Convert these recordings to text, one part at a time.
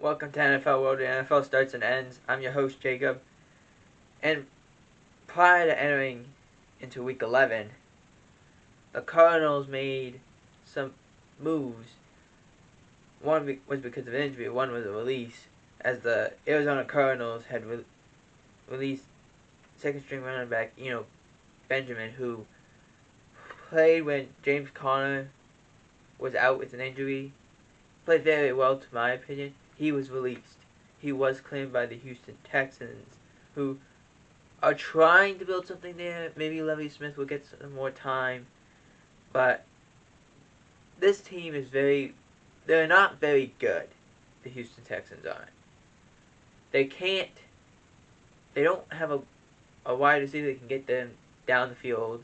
Welcome to NFL World, where NFL starts and ends. I'm your host, Jacob. And prior to entering into Week 11, the Cardinals made some moves. One was because of injury, one was a release, as the Arizona Cardinals had released second-string running back, Benjamin, who played when James Conner was out with an injury. Played very well, to my opinion. He was released. He was claimed by the Houston Texans, who are trying to build something there. Maybe Lovie Smith will get some more time. But this team is they're not very good. The Houston Texans aren't. They don't have a wide receiver that can get them down the field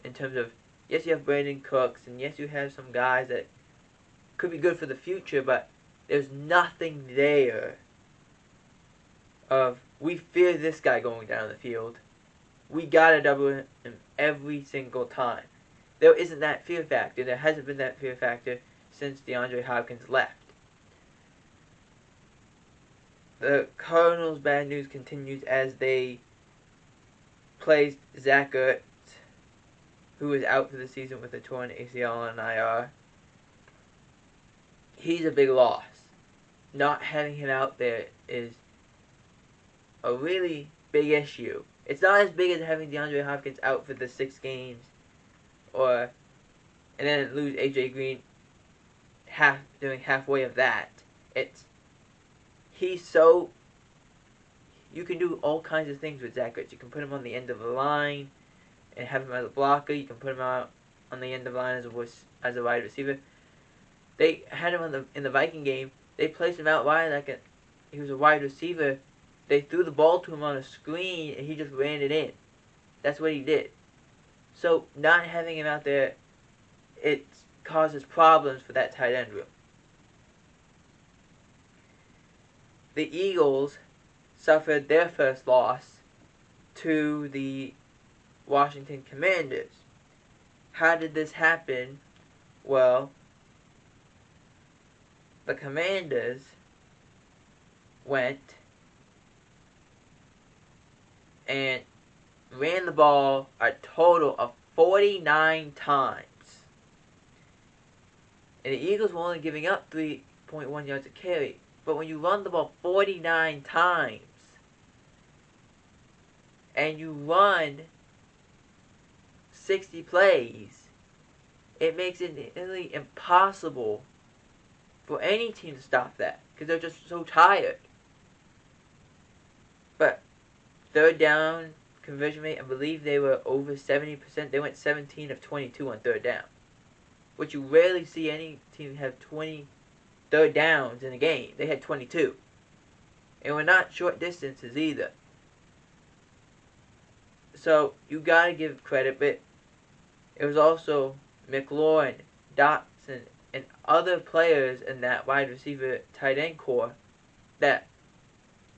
in terms of, yes, you have Brandon Cooks, and yes, you have some guys that could be good for the future, but there's nothing there of, we fear this guy going down the field. We gotta double him every single time. There isn't that fear factor. There hasn't been that fear factor since DeAndre Hopkins left. The Cardinals' bad news continues as they placed Zach Ertz, who is out for the season with a torn ACL and IR. He's a big loss. Not having him out there is a really big issue. It's not as big as having DeAndre Hopkins out for the 6 games, and then lose AJ Green doing halfway of that. You can do all kinds of things with Zach Ertz. You can put him on the end of the line and have him as a blocker. You can put him out on the end of the line as a wide receiver. They had him in the Viking game. They placed him out wide he was a wide receiver. They threw the ball to him on a screen and he just ran it in. That's what he did. So not having him out there, it causes problems for that tight end room. The Eagles suffered their first loss to the Washington Commanders. How did this happen? Well, the Commanders went and ran the ball a total of 49 times. And the Eagles were only giving up 3.1 yards a carry. But when you run the ball 49 times, and you run 60 plays, it makes it nearly impossible for any team to stop that, because they're just so tired. But third down conversion rate, I believe they were over 70%. They went 17 of 22 on third down, which you rarely see any team have 20 third downs in a game. They had 22. And we're not short distances either. So you gotta give credit, but it was also McLaurin, Dotson, and other players in that wide receiver tight end core that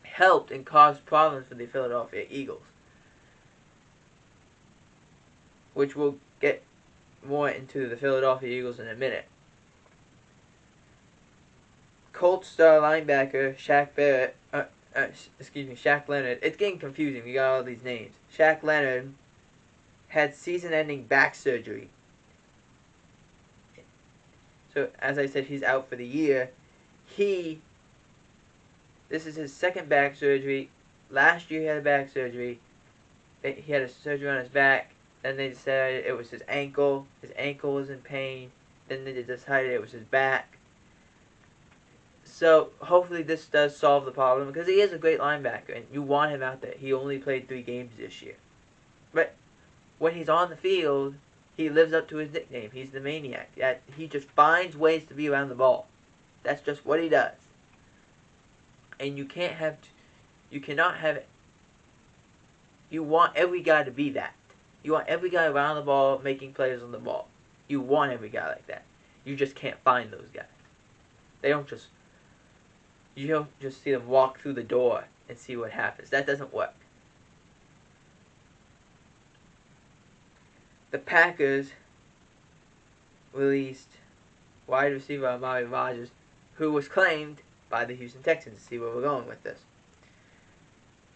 helped and caused problems for the Philadelphia Eagles, which we'll get more into the Philadelphia Eagles in a minute. Colts star linebacker Shaq Leonard. It's getting confusing. We got all these names. Shaq Leonard had season-ending back surgery. So, as I said, he's out for the year. This is his second back surgery. Last year he had a back surgery. He had a surgery on his back. Then they decided it was his ankle. His ankle was in pain. Then they decided it was his back. So, hopefully this does solve the problem, because he is a great linebacker, and you want him out there. He only played 3 games this year. But when he's on the field, he lives up to his nickname. He's the maniac. He just finds ways to be around the ball. That's just what he does. And you cannot have it. You want every guy to be that. You want every guy around the ball making plays on the ball. You want every guy like that. You just can't find those guys. You don't just see them walk through the door and see what happens. That doesn't work. The Packers released wide receiver Amari Rodgers, who was claimed by the Houston Texans to see where we're going with this.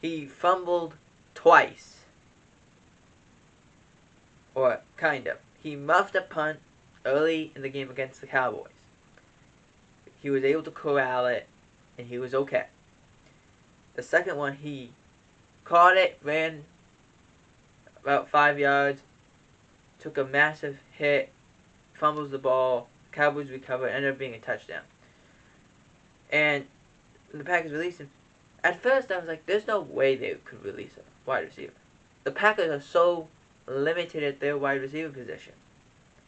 He fumbled twice. Or kind of. He muffed a punt early in the game against the Cowboys. He was able to corral it, and he was okay. The second one, he caught it, ran about 5 yards, took a massive hit, fumbles the ball, Cowboys recover, ended up being a touchdown. And when the Packers released him, at first I was like, there's no way they could release a wide receiver. The Packers are so limited at their wide receiver position.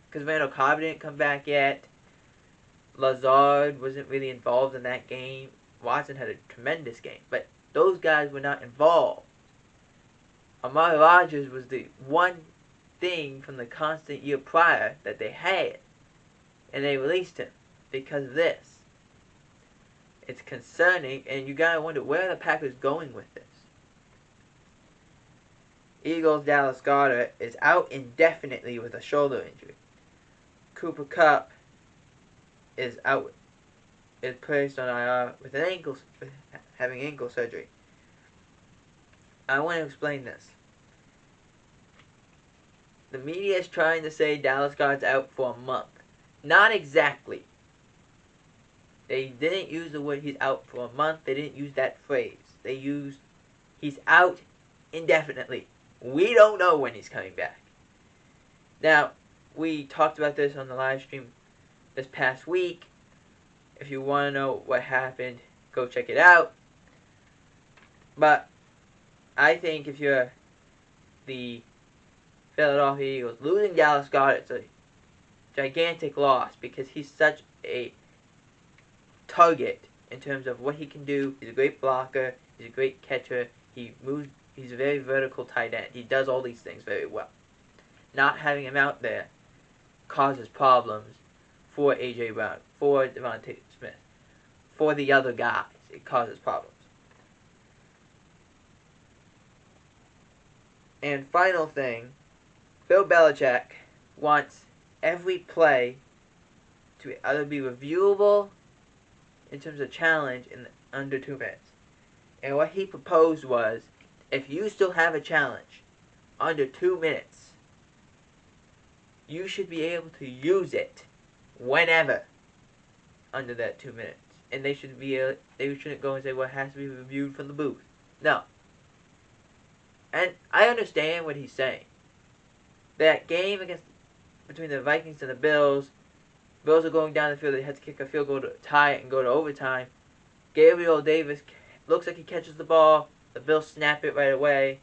Because Randall Cobb didn't come back yet. Lazard wasn't really involved in that game. Watson had a tremendous game. But those guys were not involved. Amari Rodgers was the one thing from the constant year prior that they had. And they released him because of this. It's concerning, and you gotta wonder where are the Packers going with this. Eagles' Dallas Goedert is out indefinitely with a shoulder injury. Cooper Kupp is placed on IR with having ankle surgery. I want to explain this. The media is trying to say Dallas Goedert's out for a month. Not exactly. They didn't use the word he's out for a month. They didn't use that phrase. They used he's out indefinitely. We don't know when he's coming back. Now, we talked about this on the live stream this past week. If you want to know what happened, go check it out. But I think if you're the Philadelphia Eagles, losing Dallas Goedert's a gigantic loss because he's such a target in terms of what he can do. He's a great blocker. He's a great catcher. He moves. He's a very vertical tight end. He does all these things very well. Not having him out there causes problems for A.J. Brown, for Devontae Smith, for the other guys. It causes problems. And final thing, Bill Belichick wants every play to either be reviewable in terms of challenge in under 2 minutes. And what he proposed was, if you still have a challenge under 2 minutes, you should be able to use it whenever under that 2 minutes. And they shouldn't go and say, well, it has to be reviewed from the booth. No. And I understand what he's saying. That game between the Vikings and the Bills are going down the field. They had to kick a field goal to tie it and go to overtime. Gabriel Davis looks like he catches the ball. The Bills snap it right away.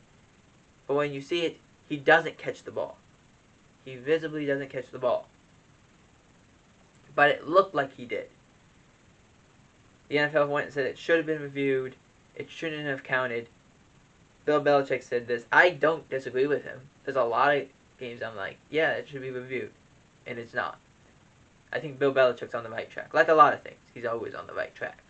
But when you see it, he doesn't catch the ball. He visibly doesn't catch the ball. But it looked like he did. The NFL went and said it should have been reviewed. It shouldn't have counted. Bill Belichick said this. I don't disagree with him. There's a lot of games I'm like, yeah, it should be reviewed. And it's not. I think Bill Belichick's on the right track. Like a lot of things, he's always on the right track.